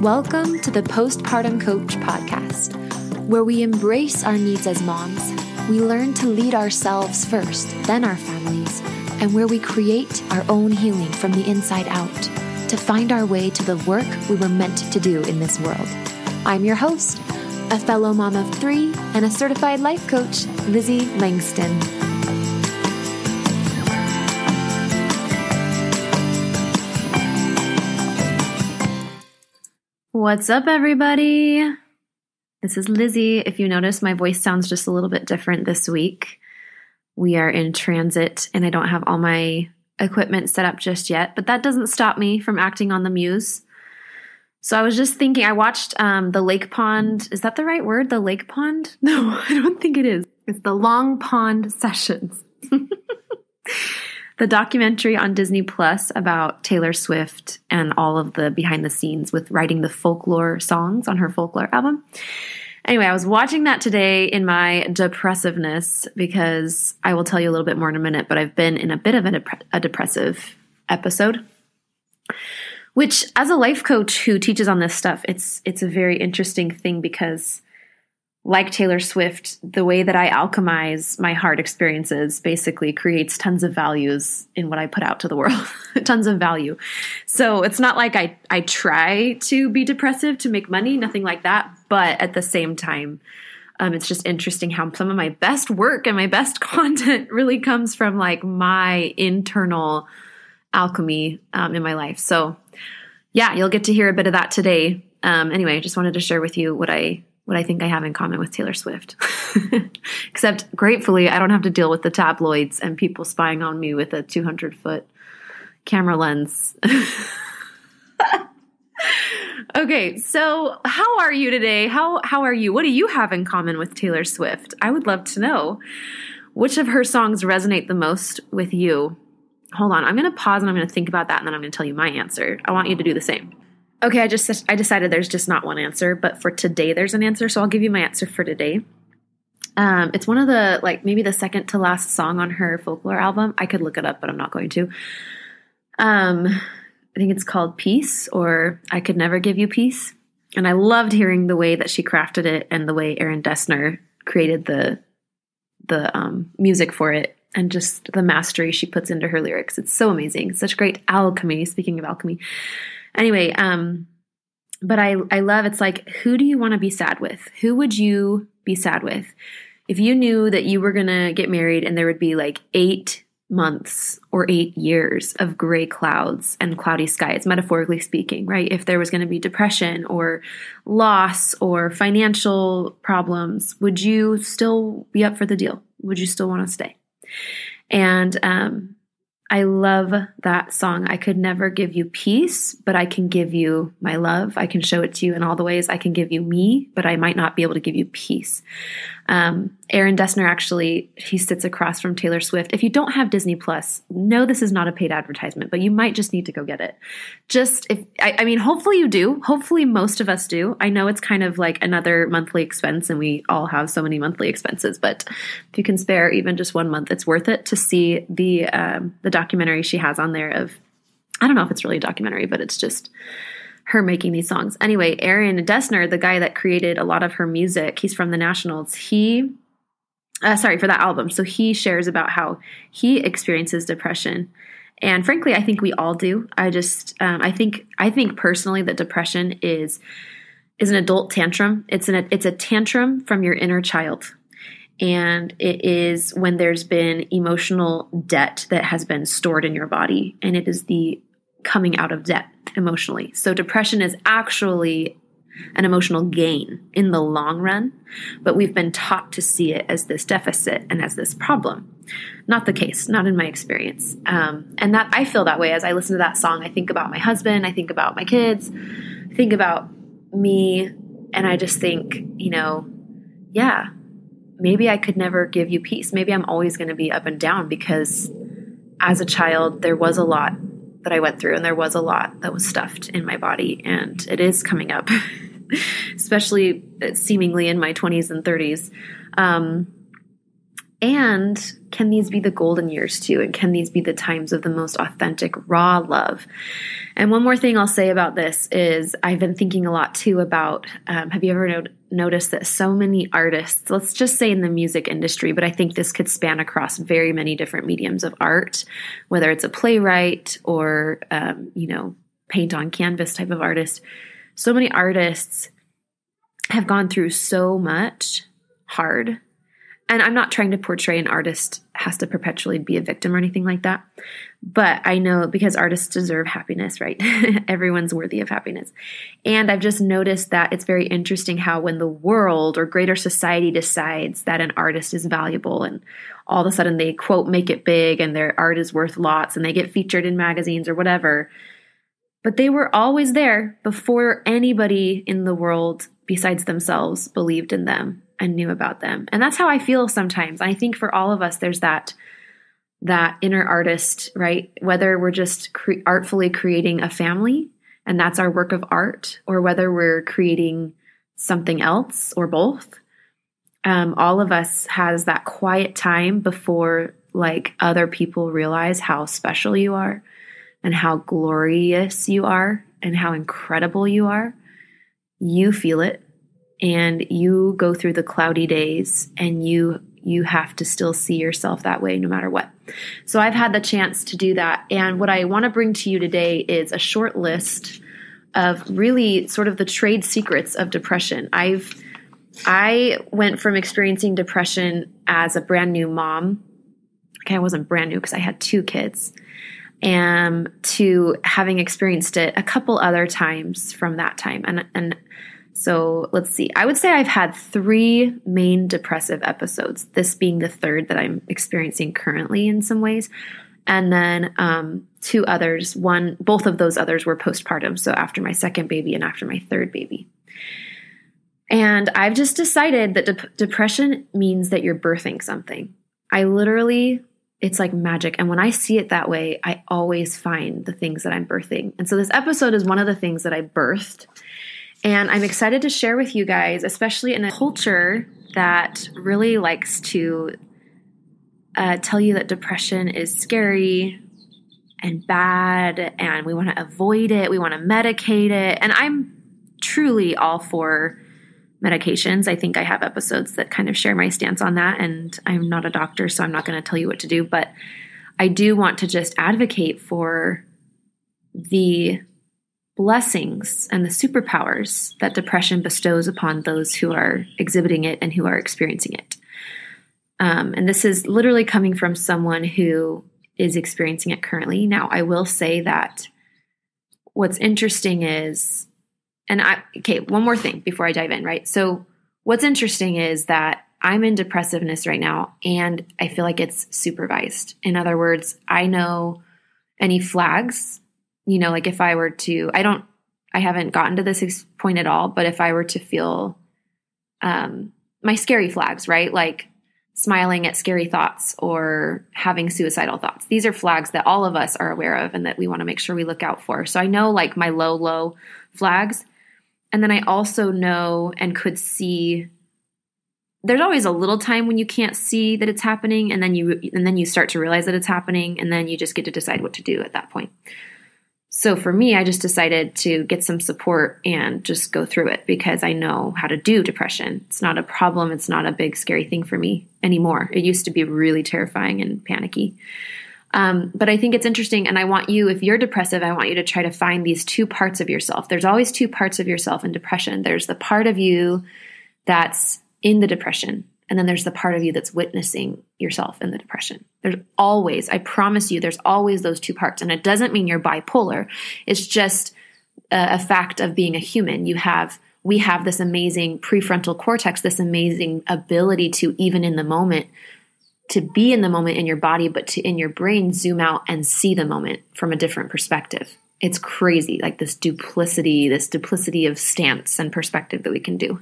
Welcome to the Postpartum Coach podcast, where we embrace our needs as moms, we learn to lead ourselves first, then our families, and where we create our own healing from the inside out to find our way to the work we were meant to do in this world. I'm your host, a fellow mom of 3 and a certified life coach, Lizzie Langston. What's up, everybody? This is Lizzie. If you notice, my voice sounds just a little bit different this week. We are in transit and I don't have all my equipment set up just yet, but that doesn't stop me from acting on the muse. So I was just thinking, I watched the Lake Pond. Is that the right word? The Lake Pond? No, I don't think it is. It's the Long Pond Sessions. The documentary on Disney Plus about Taylor Swift and all of the behind the scenes with writing the folklore songs on her folklore album. Anyway, I was watching that today in my depressiveness because I will tell you a little bit more in a minute, but I've been in a bit of a depressive episode, which as a life coach who teaches on this stuff, it's a very interesting thing because like Taylor Swift, the way that I alchemize my hard experiences basically creates tons of values in what I put out to the world, tons of value. So it's not like I try to be depressive to make money, nothing like that. But at the same time, it's just interesting how some of my best work and my best content really comes from like my internal alchemy in my life. So yeah, you'll get to hear a bit of that today. Anyway, I just wanted to share with you what I think I have in common with Taylor Swift. Except, gratefully, I don't have to deal with the tabloids and people spying on me with a 200-foot camera lens. Okay, so how are you today? How are you? What do you have in common with Taylor Swift? I would love to know. Which of her songs resonate the most with you? Hold on, I'm going to pause and I'm going to think about that and then I'm going to tell you my answer. I want you to do the same. Okay, I decided there's just not one answer, but for today there's an answer, so I'll give you my answer for today. It's one of the, maybe the second to last song on her folklore album. I could look it up, but I'm not going to. I think it's called Peace, or I Could Never Give You Peace. And I loved hearing the way that she crafted it and the way Aaron Dessner created the music for it and just the mastery she puts into her lyrics. It's so amazing. It's such great alchemy, speaking of alchemy. Anyway, but I love, it's like, who do you want to be sad with? Who would you be sad with? If you knew that you were going to get married and there would be like 8 months or 8 years of gray clouds and cloudy skies, metaphorically speaking, right? If there was going to be depression or loss or financial problems, would you still be up for the deal? Would you still want to stay? And, I love that song. I could never give you peace, but I can give you my love. I can show it to you in all the ways. I can give you me, but I might not be able to give you peace. Aaron Dessner, actually, he sits across from Taylor Swift. If you don't have Disney Plus, no, this is not a paid advertisement, but you might just need to go get it. Hopefully you do. Hopefully most of us do. I know it's kind of like another monthly expense and we all have so many monthly expenses, but if you can spare even just 1 month, it's worth it to see the documentary she has on there of, I don't know if it's really a documentary, but it's just her making these songs. Anyway, Aaron Dessner, the guy that created a lot of her music, he's from the Nationals. For that album. So he shares about how he experiences depression. And frankly, I think we all do. I think personally that depression is an adult tantrum. It's a tantrum from your inner child. And it is when there's been emotional debt that has been stored in your body. And it is the coming out of debt emotionally. So depression is actually an emotional gain in the long run, but we've been taught to see it as this deficit and as this problem. Not the case, not in my experience. And that I feel that way as I listen to that song. I think about my husband, I think about my kids, I think about me, and I just think, yeah, maybe I could never give you peace. Maybe I'm always going to be up and down because as a child, there was a lot that I went through and there was a lot that was stuffed in my body and it is coming up, especially seemingly in my 20s and 30s. And can these be the golden years too? And can these be the times of the most authentic, raw love? And one more thing I'll say about this is I've been thinking a lot too about, have you ever noticed that so many artists, let's just say in the music industry, but I think this could span across very many different mediums of art, whether it's a playwright or, paint on canvas type of artist. So many artists have gone through so much hard. And I'm not trying to portray an artist has to perpetually be a victim or anything like that. But I know because artists deserve happiness, right? Everyone's worthy of happiness. And I've just noticed that it's very interesting how when the world or greater society decides that an artist is valuable and all of a sudden they, quote, make it big and their art is worth lots and they get featured in magazines or whatever. But they were always there before anybody in the world besides themselves believed in them and knew about them. And that's how I feel sometimes. I think for all of us, there's that inner artist, right? Whether we're just artfully creating a family and that's our work of art, or whether we're creating something else or both, all of us has that quiet time before like other people realize how special you are and how glorious you are and how incredible you are. You feel it. And you go through the cloudy days and you have to still see yourself that way no matter what. So I've had the chance to do that. And what I want to bring to you today is a short list of really sort of the trade secrets of depression. I went from experiencing depression as a brand new mom. Okay, I wasn't brand new because I had 2 kids. And to having experienced it a couple other times from that time. And so let's see. I would say I've had 3 main depressive episodes, this being the 3rd that I'm experiencing currently in some ways. And then 2 others, both of those others were postpartum. So after my 2nd baby and after my 3rd baby. And I've just decided that depression means that you're birthing something. It's like magic. And when I see it that way, I always find the things that I'm birthing. And so this episode is one of the things that I birthed. And I'm excited to share with you guys, especially in a culture that really likes to tell you that depression is scary and bad, and we want to avoid it. We want to medicate it. And I'm truly all for medications. I think I have episodes that kind of share my stance on that. And I'm not a doctor, so I'm not going to tell you what to do. But I do want to just advocate for the blessings and the superpowers that depression bestows upon those who are exhibiting it and who are experiencing it. And this is literally coming from someone who is experiencing it currently. Now, I will say that what's interesting is, one more thing before I dive in, right? So what's interesting is that I'm in depressiveness right now, and I feel like it's supervised. In other words, I know any flags. Like if I were to, I haven't gotten to this point at all, but if I were to feel my scary flags, right? Like smiling at scary thoughts or having suicidal thoughts. These are flags that all of us are aware of and that we want to make sure we look out for. So I know like my low flags. And then I also know and could see there's always a little time when you can't see that it's happening, and then you start to realize that it's happening, and then you just get to decide what to do at that point. So for me, I just decided to get some support and just go through it because I know how to do depression. It's not a problem. It's not a big, scary thing for me anymore. It used to be really terrifying and panicky. But I think it's interesting. And I want you, if you're depressive, I want you to try to find these 2 parts of yourself. There's always 2 parts of yourself in depression. There's the part of you that's in the depression. And then there's the part of you that's witnessing yourself in the depression. There's always, I promise you, there's always those 2 parts. And it doesn't mean you're bipolar. It's just a fact of being a human. We have this amazing prefrontal cortex, this amazing ability to, even in the moment, to be in the moment in your body, but to in your brain zoom out and see the moment from a different perspective. It's crazy, like this duplicity of stance and perspective that we can do.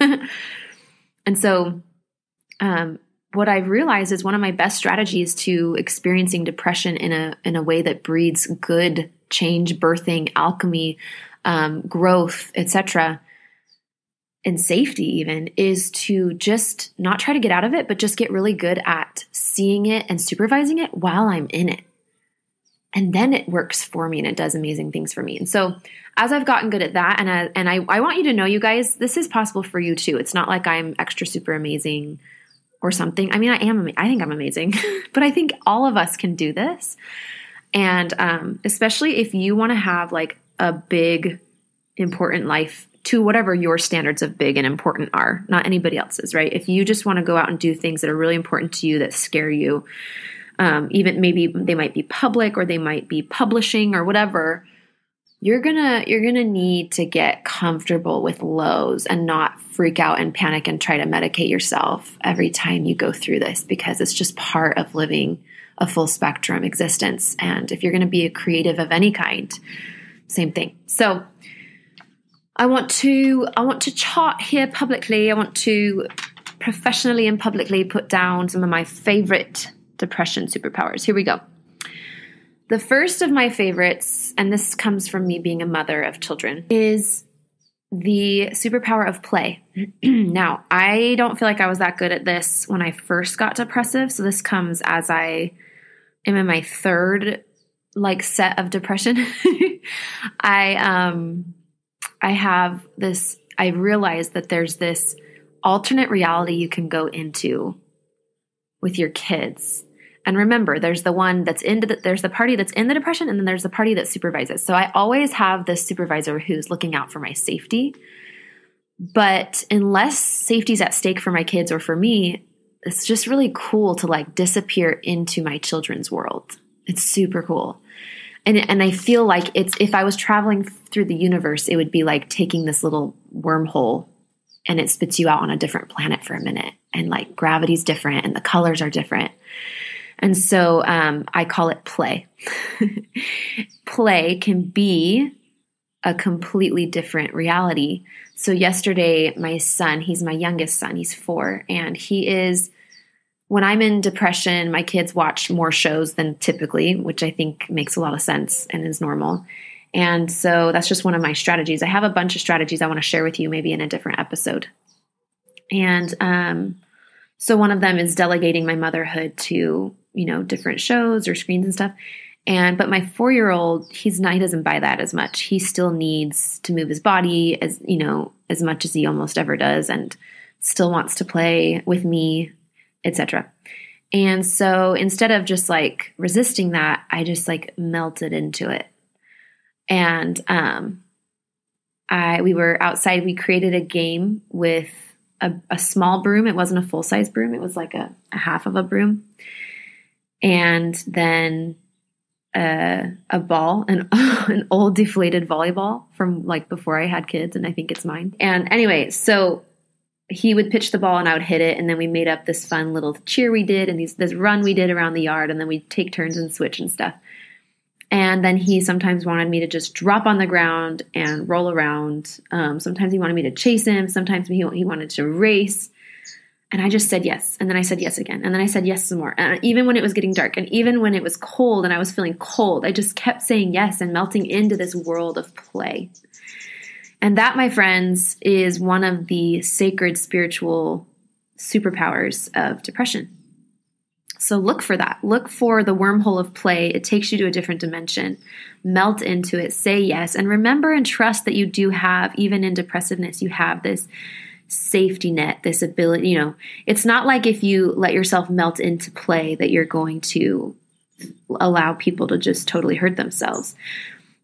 And so what I've realized is one of my best strategies to experiencing depression in a way that breeds good change, birthing, alchemy, growth, etc., and safety even is to just not try to get out of it, but just get really good at seeing it and supervising it while I'm in it. And then it works for me and it does amazing things for me. And so as I've gotten good at that, and I want you to know, you guys, this is possible for you too. It's not like I'm extra super amazing or something. I mean, I think I'm amazing, but I think all of us can do this. And especially if you want to have like a big, important life to whatever your standards of big and important are, not anybody else's, right? If you just want to go out and do things that are really important to you, that scare you, even maybe they might be public or they might be publishing or whatever, you're gonna need to get comfortable with lows and not freak out and panic and try to medicate yourself every time you go through this, because it's just part of living a full spectrum existence. And if you're going to be a creative of any kind, same thing. So I want to chart here publicly. I want to professionally and publicly put down some of my favorite depression superpowers. Here we go. The first of my favorites, and this comes from me being a mother of children, is the superpower of play. Now, I don't feel like I was that good at this when I first got depressive. So this comes as I am in my third set of depression. I realized that there's this alternate reality you can go into with your kids. And remember, there's the party that's in the depression, and then there's the party that supervises. So I always have this supervisor who's looking out for my safety. But unless safety's at stake for my kids or for me, it's just really cool to disappear into my children's world. It's super cool. And I feel like if I was traveling through the universe, it would be like taking this little wormhole and it spits you out on a different planet for a minute. And gravity's different and the colors are different. And so I call it play. Play can be a completely different reality. So yesterday, my son, he's my youngest son, he's 4, and when I'm in depression, my kids watch more shows than typically, which I think makes a lot of sense and is normal. And so that's just one of my strategies. I have a bunch of strategies I want to share with you maybe in a different episode. And so one of them is delegating my motherhood to, different shows or screens and stuff. But my 4-year-old, he doesn't buy that as much. He still needs to move his body as much as he almost ever does, and still wants to play with me, etc. And so instead of just resisting that, I just melted into it. And we were outside. We created a game with a small broom. It wasn't a full-size broom. It was a half of a broom. And then a ball, an old deflated volleyball from before I had kids, and I think it's mine. And anyway, so he would pitch the ball and I would hit it, and then we made up this fun little cheer we did and this run we did around the yard, and then we'd take turns and switch and stuff. And then he sometimes wanted me to just drop on the ground and roll around. Sometimes he wanted me to chase him. Sometimes he wanted to race. And I just said yes. And then I said yes again. And then I said yes some more. And even when it was getting dark and even when it was cold and I was feeling cold, I just kept saying yes and melting into this world of play. And that, my friends, is one of the sacred spiritual superpowers of depression. So look for that. Look for the wormhole of play. It takes you to a different dimension. Melt into it. Say yes. And remember and trust that you do have, even in depressiveness, you have this safety net, this ability. It's not like if you let yourself melt into play that you're going to allow people to just totally hurt themselves.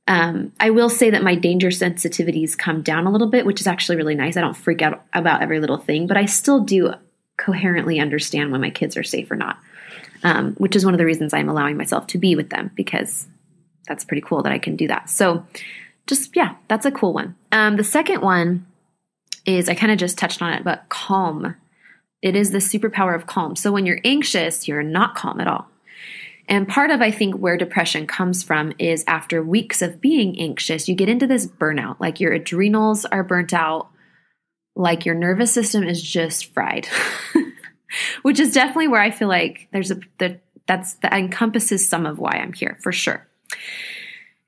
I will say that my danger sensitivities come down a little bit, which is actually really nice. I don't freak out about every little thing, but I still do coherently understand when my kids are safe or not, which is one of the reasons I'm allowing myself to be with them, because that's pretty cool that I can do that. So that's a cool one. The second one is, I kind of just touched on it, but calm. It is the superpower of calm. So when you're anxious, you're not calm at all. And part of, I think, where depression comes from is after weeks of being anxious, you get into this burnout. Your adrenals are burnt out. Your nervous system is just fried, which is definitely where I feel like that encompasses some of why I'm here, for sure.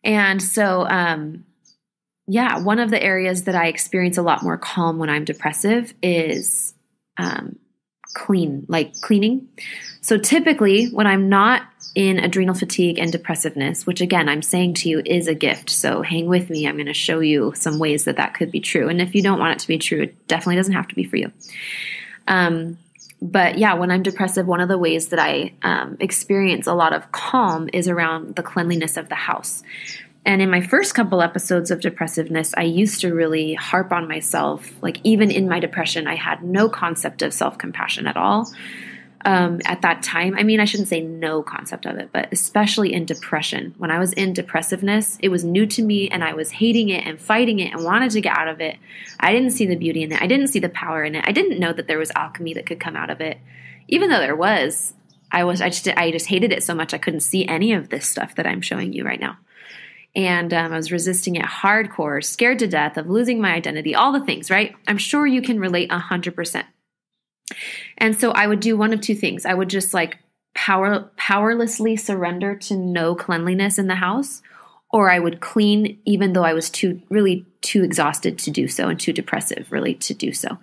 And so, yeah, one of the areas that I experience a lot more calm when I'm depressive is cleaning. So typically when I'm not in adrenal fatigue and depressiveness, which again, I'm saying to you is a gift. So hang with me. I'm going to show you some ways that that could be true. And if you don't want it to be true, it definitely doesn't have to be for you. But yeah, when I'm depressive, one of the ways that I experience a lot of calm is around the cleanliness of the house. And in my first couple episodes of depressiveness, I used to really harp on myself. Like even in my depression, I had no concept of self-compassion at all. At that time, I mean, I shouldn't say no concept of it, but especially in depression, when I was in depressiveness, it was new to me and I was hating it and fighting it and wanted to get out of it. I didn't see the beauty in it. I didn't see the power in it. I didn't know that there was alchemy that could come out of it. Even though there was, I just hated it so much. I couldn't see any of this stuff that I'm showing you right now. And I was resisting it hardcore, scared to death of losing my identity, all the things, right? I'm sure you can relate 100%. And so I would do one of two things. I would just like powerlessly surrender to no cleanliness in the house, or I would clean even though I was too exhausted to do so and too depressive really to do so.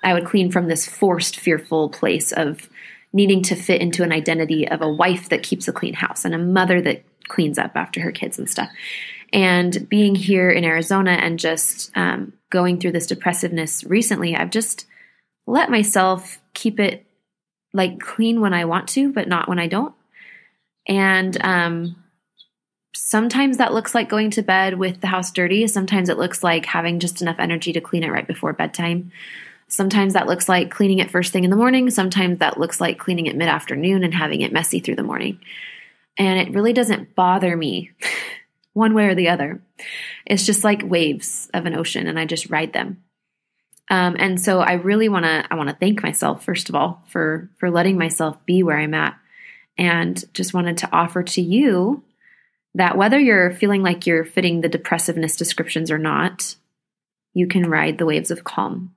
I would clean from this forced, fearful place of needing to fit into an identity of a wife that keeps a clean house and a mother that cleans up after her kids and stuff. And being here in Arizona and just going through this depressiveness recently, I've just let myself keep it like clean when I want to, but not when I don't. And sometimes that looks like going to bed with the house dirty. Sometimes it looks like having just enough energy to clean it right before bedtime. Sometimes that looks like cleaning it first thing in the morning. Sometimes that looks like cleaning it mid-afternoon and having it messy through the morning. And it really doesn't bother me one way or the other. It's just like waves of an ocean and I just ride them. And so I really want to thank myself, first of all, for letting myself be where I'm at, and just wanted to offer to you that whether you're feeling like you're fitting the depressiveness descriptions or not, you can ride the waves of calm.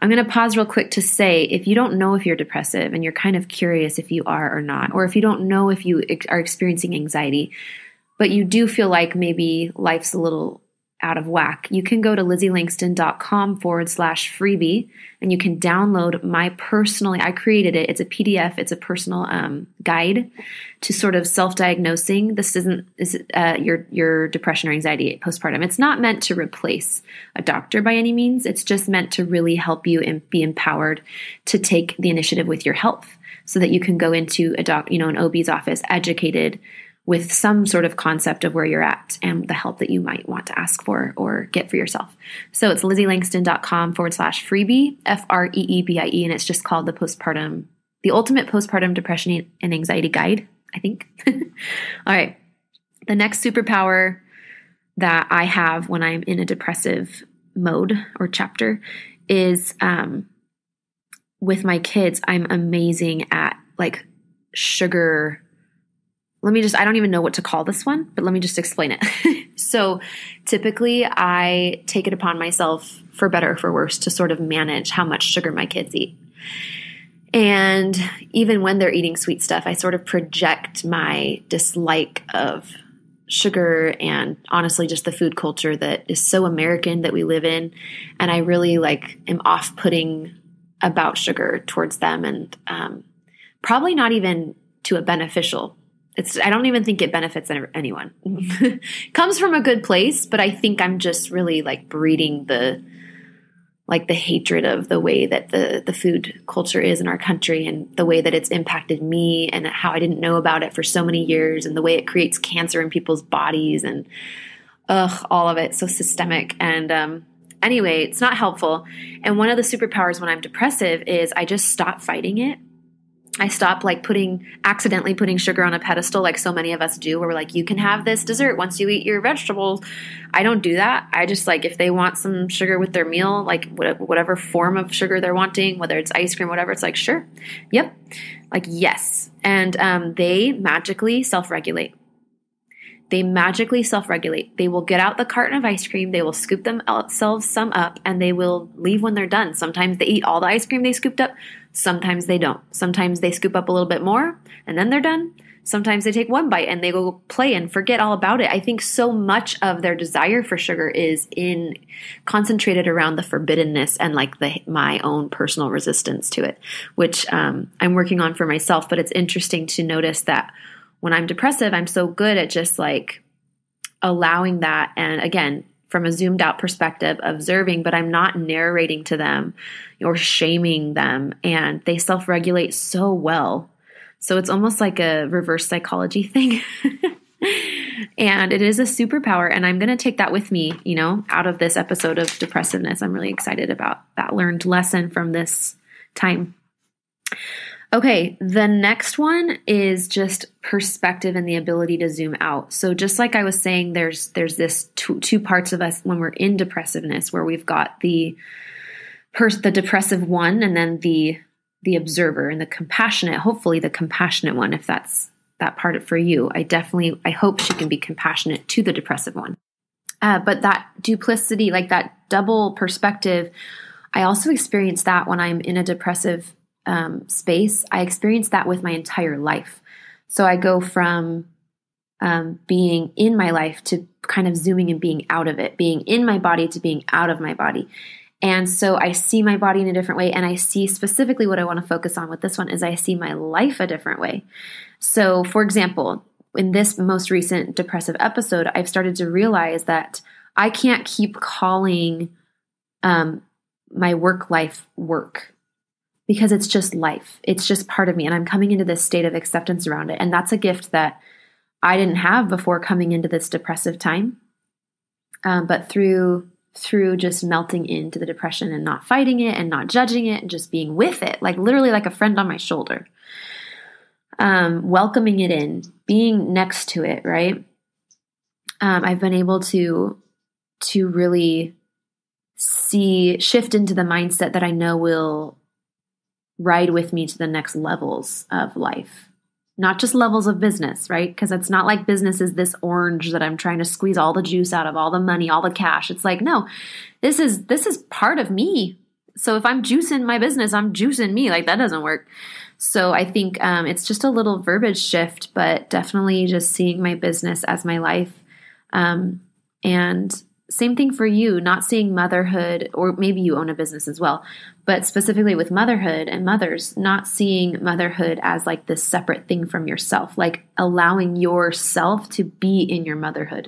I'm going to pause real quick to say, if you don't know if you're depressive and you're kind of curious if you are or not, or if you don't know if you are experiencing anxiety, but you do feel like maybe life's a little out of whack, you can go to lizzieLangston.com/freebie and you can download my personally, I created it. It's a PDF. It's a personal guide to sort of self-diagnosing. This isn't your depression or anxiety postpartum. It's not meant to replace a doctor by any means. It's just meant to really help you and be empowered to take the initiative with your health so that you can go into an OB's office educated with some sort of concept of where you're at and the help that you might want to ask for or get for yourself. So it's lizzieLangston.com/freebie, FREEBIE, and it's just called the Ultimate Postpartum Depression and Anxiety Guide, I think. All right. The next superpower that I have when I'm in a depressive mode or chapter is with my kids, I'm amazing at like sugar. I don't even know what to call this one, but let me just explain it. So typically I take it upon myself, for better or for worse, to sort of manage how much sugar my kids eat. And even when they're eating sweet stuff, I sort of project my dislike of sugar and honestly just the food culture that is so American that we live in. And I really am off-putting about sugar towards them, and probably not even to a beneficial. I don't even think it benefits anyone. Comes from a good place, but I think I'm just really breeding the hatred of the way that the food culture is in our country and the way that it's impacted me and how I didn't know about it for so many years and the way it creates cancer in people's bodies and all of it so systemic. And anyway, it's not helpful. And one of the superpowers when I'm depressive is I just stop fighting it. I stop accidentally putting sugar on a pedestal like so many of us do, where we're like, you can have this dessert once you eat your vegetables. I don't do that. I just if they want some sugar with their meal, whatever form of sugar they're wanting, whether it's ice cream, whatever, it's sure. Yep. Yes. And they magically self-regulate. They will get out the carton of ice cream. They will scoop themselves some up and they will leave when they're done. Sometimes they eat all the ice cream they scooped up. Sometimes they don't. Sometimes they scoop up a little bit more and then they're done. Sometimes they take one bite and they go play and forget all about it. I think so much of their desire for sugar is concentrated around the forbiddenness and like my own personal resistance to it, which I'm working on for myself. But it's interesting to notice that when I'm depressive, I'm so good at just like allowing that. And again, from a zoomed out perspective, observing, but I'm not narrating to them or shaming them. And they self-regulate so well. So it's almost like a reverse psychology thing. And it is a superpower. And I'm going to take that with me, out of this episode of depressiveness. I'm really excited about that learned lesson from this time. Okay, the next one is just perspective and the ability to zoom out. So just like I was saying, there's this two parts of us when we're in depressiveness, where we've got the depressive one, and then the observer and the compassionate, hopefully the compassionate one, if that's that part for you. I hope she can be compassionate to the depressive one. But that duplicity, like that double perspective, I also experience that when I'm in a depressive space. I experience that with my entire life. So I go from being in my life to kind of zooming and being out of it, being in my body to being out of my body. And so I see my body in a different way. And I see specifically what I want to focus on with this one is I see my life a different way. So for example, in this most recent depressive episode, I've started to realize that I can't keep calling my work life work, because it's just life. It's just part of me. And I'm coming into this state of acceptance around it. And that's a gift that I didn't have before coming into this depressive time. But through just melting into the depression and not fighting it and not judging it and just being with it, like literally like a friend on my shoulder, welcoming it in, being next to it, right? I've been able to really shift into the mindset that I know will ride with me to the next levels of life, not just levels of business, right? Because it's not like business is this orange that I'm trying to squeeze all the juice out of, all the money, all the cash. It's like, no, this is part of me. So if I'm juicing my business, I'm juicing me. Like that doesn't work. So I think it's just a little verbiage shift, but definitely just seeing my business as my life. And same thing for you, not seeing motherhood, or maybe you own a business as well, but specifically with motherhood and mothers, not seeing motherhood as like this separate thing from yourself, like allowing yourself to be in your motherhood.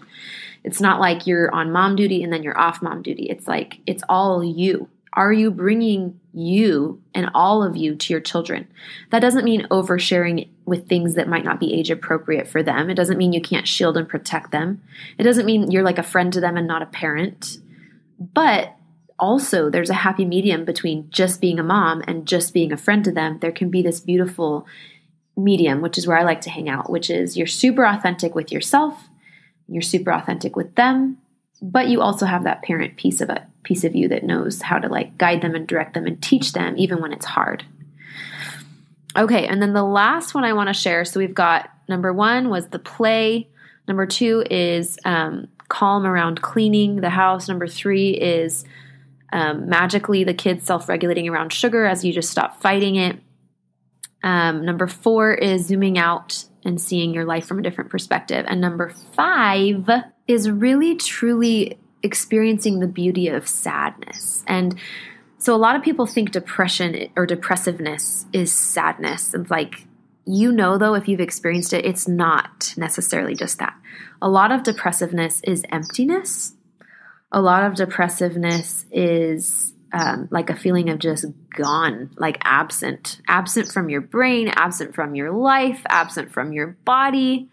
It's not like you're on mom duty and then you're off mom duty. It's like, it's all you. Are you bringing you and all of you to your children? That doesn't mean oversharing with things that might not be age appropriate for them. It doesn't mean you can't shield and protect them. It doesn't mean you're like a friend to them and not a parent. But also there's a happy medium between just being a mom and just being a friend to them. There can be this beautiful medium, which is where I like to hang out, which is you're super authentic with yourself. You're super authentic with them. But you also have that parent piece of you that knows how to like guide them and direct them and teach them even when it's hard. Okay, and then the last one I want to share. So we've got number 1 was the play. Number 2 is calm around cleaning the house. Number 3 is magically the kids self-regulating around sugar as you just stop fighting it. Number 4 is zooming out and seeing your life from a different perspective. And number 5 is really truly experiencing the beauty of sadness. And so a lot of people think depression or depressiveness is sadness. And like, though, if you've experienced it, it's not necessarily just that. A lot of depressiveness is emptiness. A lot of depressiveness is like a feeling of just gone, like absent from your brain, absent from your life, absent from your body.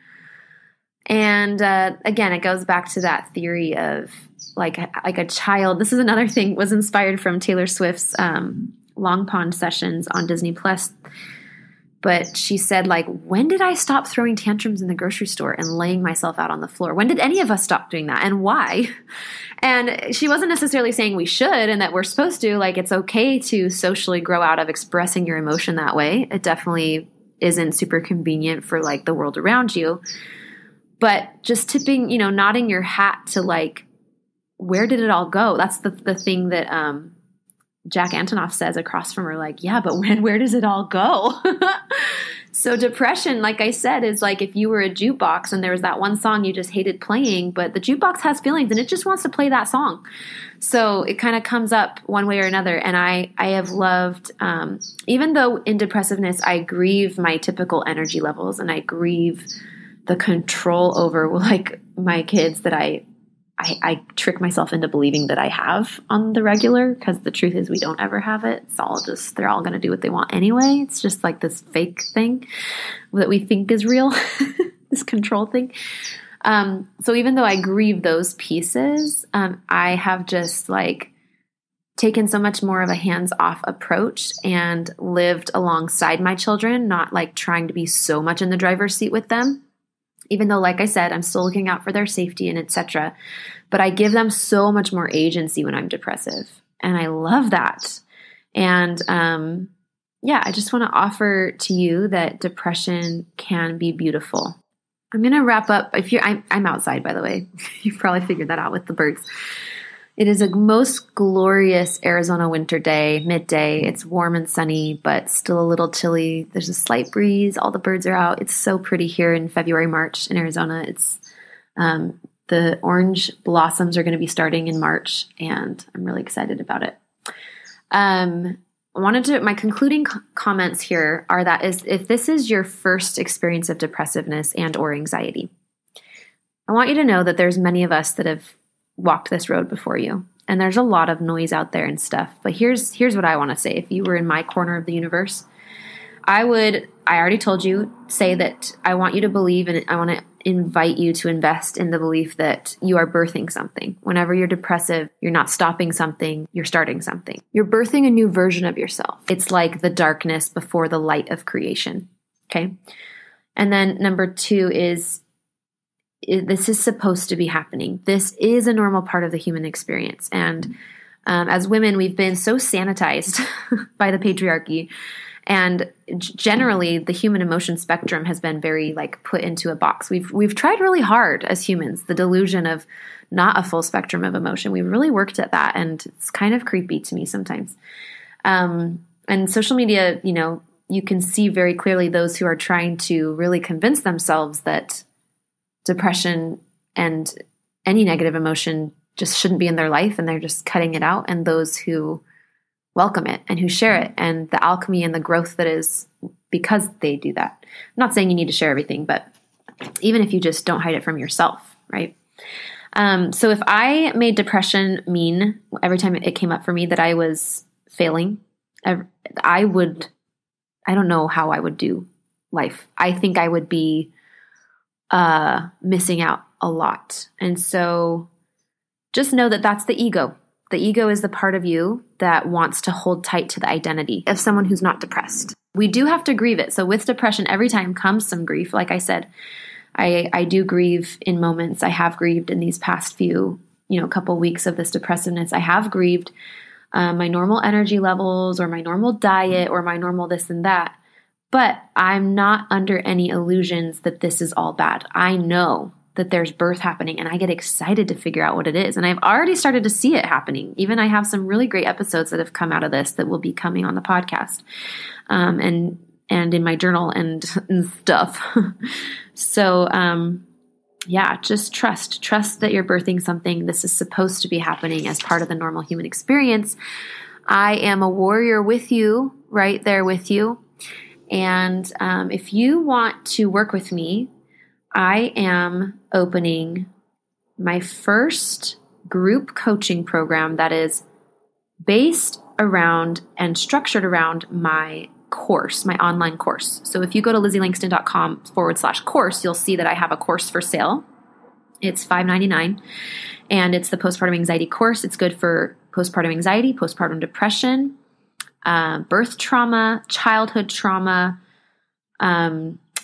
And again, it goes back to that theory of like a child. This is another thing, was inspired from Taylor Swift's Long Pond sessions on Disney Plus. But she said, like, when did I stop throwing tantrums in the grocery store and laying myself out on the floor? When did any of us stop doing that, and why? And she wasn't necessarily saying we should and that we're supposed to. Like, it's okay to socially grow out of expressing your emotion that way. It definitely isn't super convenient for, like, the world around you. But just tipping, nodding your hat to, like, where did it all go? That's the thing that Jack Antonoff says across from her, like, yeah, but where does it all go? So depression, like I said, is like if you were a jukebox and there was that one song you just hated playing, but the jukebox has feelings and it just wants to play that song. So it kind of comes up one way or another. And I have loved, even though in depressiveness, I grieve my typical energy levels and I grieve the control over like my kids that I trick myself into believing that I have on the regular, because the truth is we don't ever have it. It's all just, they're all going to do what they want anyway. It's just like this fake thing that we think is real, this control thing. So even though I grieve those pieces, I have just like taken so much more of a hands-off approach and lived alongside my children, not like trying to be so much in the driver's seat with them. Even though, like I said, I'm still looking out for their safety and etc. But I give them so much more agency when I'm depressive. And I love that. And I just want to offer to you that depression can be beautiful. I'm going to wrap up. I'm outside, by the way. You probably figured that out with the birds. It is a most glorious Arizona winter day, midday. It's warm and sunny, but still a little chilly. There's a slight breeze. All the birds are out. It's so pretty here in February, March in Arizona. It's the orange blossoms are going to be starting in March, and I'm really excited about it. My concluding comments here are that if this is your first experience of depressiveness and or anxiety, I want you to know that there's many of us that have walked this road before you. And there's a lot of noise out there and stuff. But here's what I want to say. If you were in my corner of the universe, I already told you, say that I want you to believe, and I want to invite you to invest in the belief that you are birthing something. Whenever you're depressive, you're not stopping something, you're starting something. You're birthing a new version of yourself. It's like the darkness before the light of creation. Okay. And then number 2 is, this is supposed to be happening. This is a normal part of the human experience. And as women, we've been so sanitized by the patriarchy. And generally, the human emotion spectrum has been very like put into a box. We've tried really hard as humans, the delusion of not a full spectrum of emotion. We've really worked at that. And it's kind of creepy to me sometimes. And social media, you can see very clearly those who are trying to really convince themselves that depression and any negative emotion just shouldn't be in their life, and they're just cutting it out, and those who welcome it and who share it, and the alchemy and the growth that is because they do that. I'm not saying you need to share everything, but even if you just don't hide it from yourself, right? So if I made depression mean every time it came up for me that I was failing, I don't know how I would do life. I think I would be missing out a lot. And so just know that that's the ego. The ego is the part of you that wants to hold tight to the identity of someone who's not depressed. We do have to grieve it. So with depression, every time comes some grief. Like I said, I do grieve in moments. I have grieved in these past few, couple weeks of this depressiveness. I have grieved my normal energy levels or my normal diet or my normal this and that. But I'm not under any illusions that this is all bad. I know that there's birth happening, and I get excited to figure out what it is. And I've already started to see it happening. Even I have some really great episodes that have come out of this that will be coming on the podcast and in my journal and stuff. So, just trust that you're birthing something. This is supposed to be happening as part of the normal human experience. I am a warrior with you, right there with you. And if you want to work with me, I am opening my first group coaching program that is based around and structured around my course, my online course. So if you go to lizzieLangston.com/course, you'll see that I have a course for sale. It's $5.99, and it's the postpartum anxiety course. It's good for postpartum anxiety, postpartum depression, birth trauma, childhood trauma,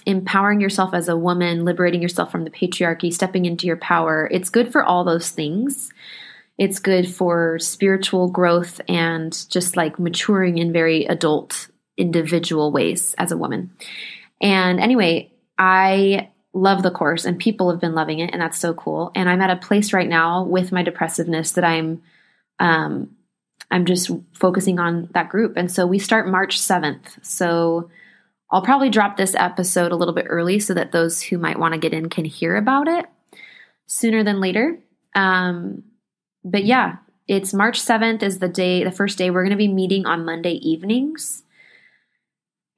empowering yourself as a woman, liberating yourself from the patriarchy, stepping into your power. It's good for all those things. It's good for spiritual growth and just like maturing in very adult, individual ways as a woman. And anyway, I love the course and people have been loving it, and that's so cool. And I'm at a place right now with my depressiveness that I'm just focusing on that group. And so we start March 7th. So I'll probably drop this episode a little bit early so that those who might want to get in can hear about it sooner than later. But yeah, it's March 7th is the first day. We're going to be meeting on Monday evenings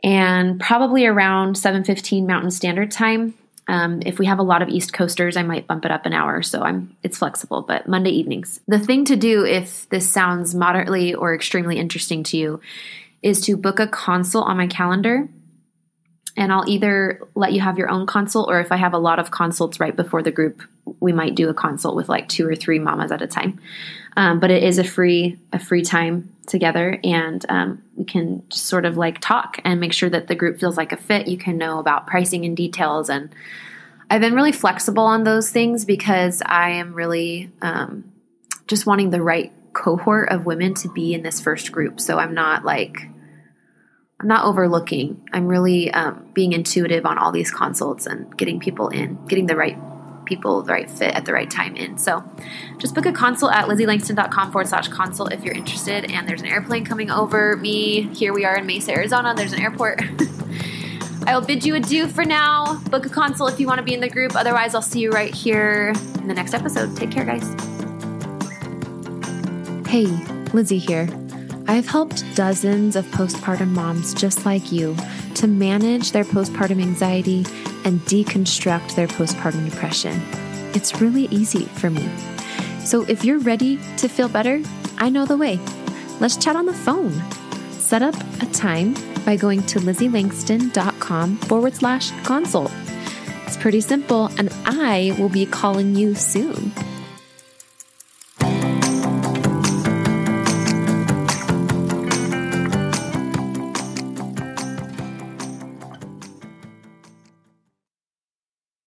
and probably around 7:15 Mountain Standard Time. If we have a lot of East Coasters, I might bump it up an hour. So it's flexible, but Monday evenings. The thing to do if this sounds moderately or extremely interesting to you is to book a consult on my calendar. And I'll either let you have your own consult, or if I have a lot of consults right before the group, we might do a consult with like 2 or 3 mamas at a time. But it is a free time together, and we can just sort of like talk and make sure that the group feels like a fit. You can know about pricing and details. And I've been really flexible on those things because I am really just wanting the right cohort of women to be in this first group. So I'm not overlooking. I'm really being intuitive on all these consults and getting people in, getting the right people, the right fit at the right time in. So just book a consult at lizzieLangston.com/consult if you're interested. And there's an airplane coming over me. Here we are in Mesa, Arizona. There's an airport. I will bid you adieu for now. Book a consult if you want to be in the group. Otherwise, I'll see you right here in the next episode. Take care, guys. Hey, Lizzie here. I've helped dozens of postpartum moms just like you to manage their postpartum anxiety and deconstruct their postpartum depression. It's really easy for me. So if you're ready to feel better, I know the way. Let's chat on the phone. Set up a time by going to LizzieLangston.com/consult. It's pretty simple, and I will be calling you soon.